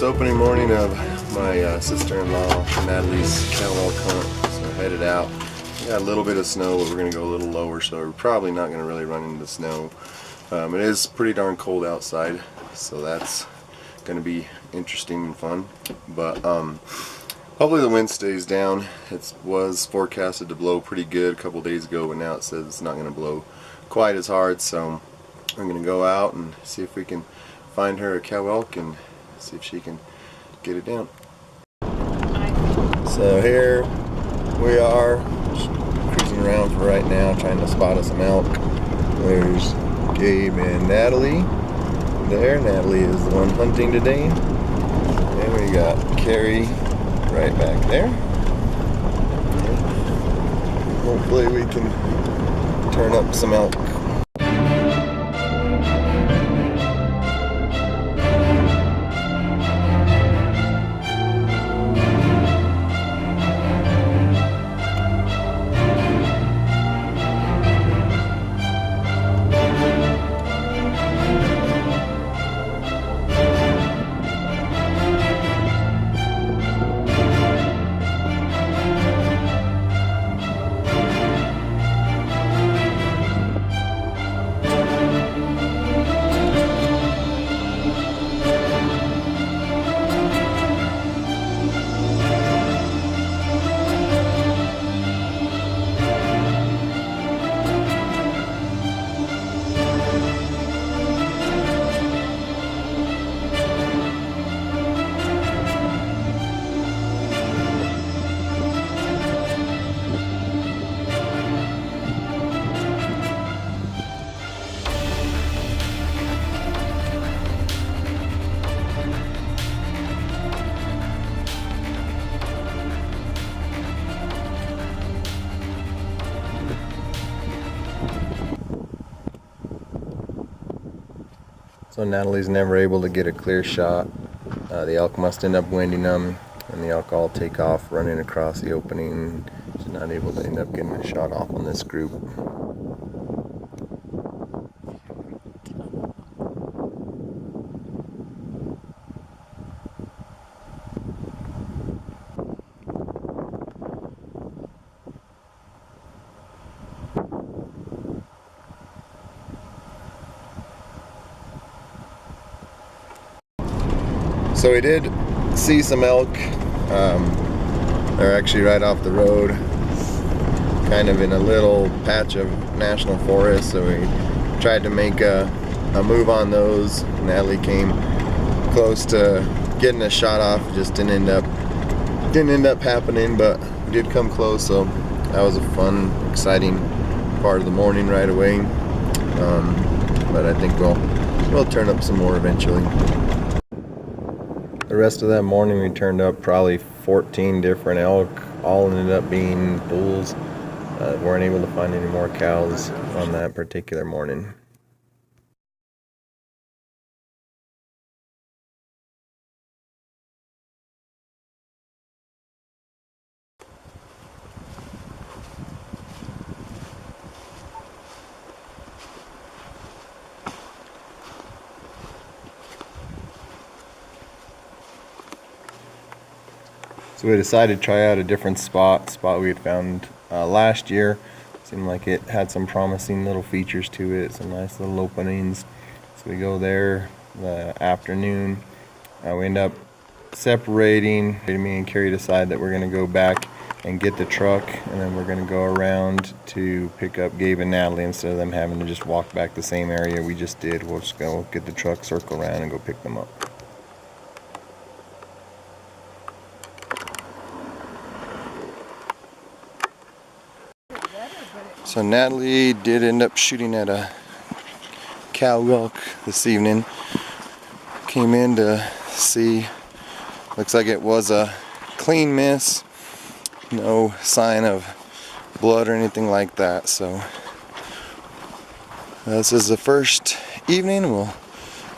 it's opening morning of my sister-in-law Natalie's cow elk hunt, so we're headed out. We got a little bit of snow, but we're going to go a little lower, so we're probably not going to really run into the snow. It is pretty darn cold outside, so that's going to be interesting and fun. But hopefully the wind stays down. It was forecasted to blow pretty good a couple days ago, but now it says it's not going to blow quite as hard, so I'm going to go out and see if we can find her a cow elk and see if she can get it down. So here we are, just cruising around for right now, trying to spot us some elk. There's Gabe and Natalie there. Natalie is the one hunting today. And we got Carrie right back there. Hopefully we can turn up some elk. So Natalie's never able to get a clear shot. The elk must end up winding them, and the elk all take off running across the opening. She's not able to end up getting a shot off on this group. So we did see some elk. They're actually right off the road, kind of in a little patch of national forest, so we tried to make a move on those. Natalie came close to getting a shot off, just didn't end up happening, but we did come close, so that was a fun, exciting part of the morning right away. But I think we'll turn up some more eventually. The rest of that morning we turned up probably 14 different elk, all ended up being bulls. Weren't able to find any more cows on that particular morning. So we decided to try out a different spot we had found last year. Seemed like it had some promising little features to it, some nice little openings. So we go there the afternoon. We end up separating. Me and Carrie decide that we're going to go back and get the truck, and then we're going to go around to pick up Gabe and Natalie instead of them having to just walk back the same area we just did. We'll just go get the truck, circle around, and go pick them up. So Natalie did end up shooting at a cow elk this evening. Came in to see, looks like it was a clean miss. No sign of blood or anything like that. So this is the first evening. We'll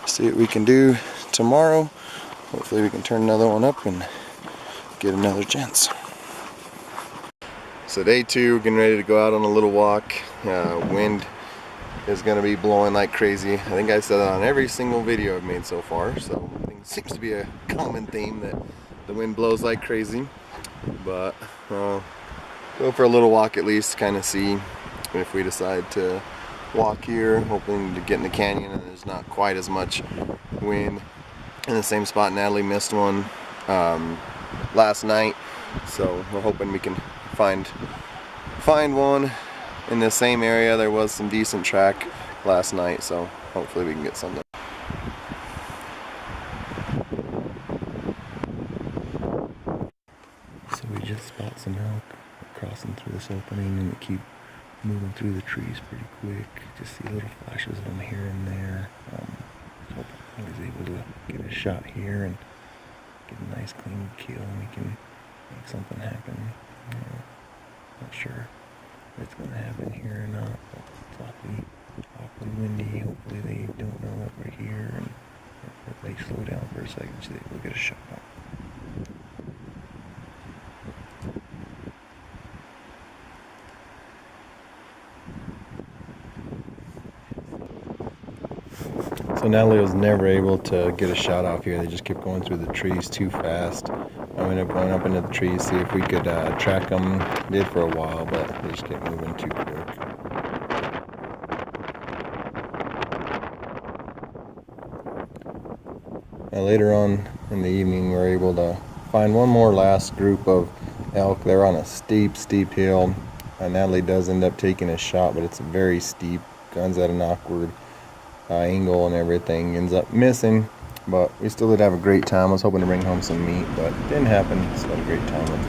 see what we can do tomorrow. Hopefully we can turn another one up and get another chance. So day two, getting ready to go out on a little walk. Wind is going to be blowing like crazy. I think I said that on every single video I've made so far, so I think it seems to be a common theme that the wind blows like crazy. But go for a little walk at least, kind of see if we decide to walk here, hoping to get in the canyon and there's not quite as much wind. In the same spot Natalie missed one last night, so we're hoping we can find one in the same area. There was some decent track last night, so hopefully we can get something. So we just spot some elk crossing through this opening, and they keep moving through the trees pretty quick. Just see little flashes of them here and there. Hope I was able to get a shot here and get a nice clean kill, and we can make something happen. Not sure if it's going to happen here or not, but it's awfully windy. Hopefully they don't know that we're here, and if they slow down for a second so they will get a shot out. So Natalie was never able to get a shot off here. They just kept going through the trees too fast. I ended up going up into the trees, see if we could track them. Did for a while, but they just kept moving too quick. Now later on in the evening, we were able to find one more last group of elk. They're on a steep hill. Natalie does end up taking a shot, but it's very steep. Gun's at an awkward angle and everything, ends up missing, but we still did have a great time. I was hoping to bring home some meat, but it didn't happen. Still had a great time with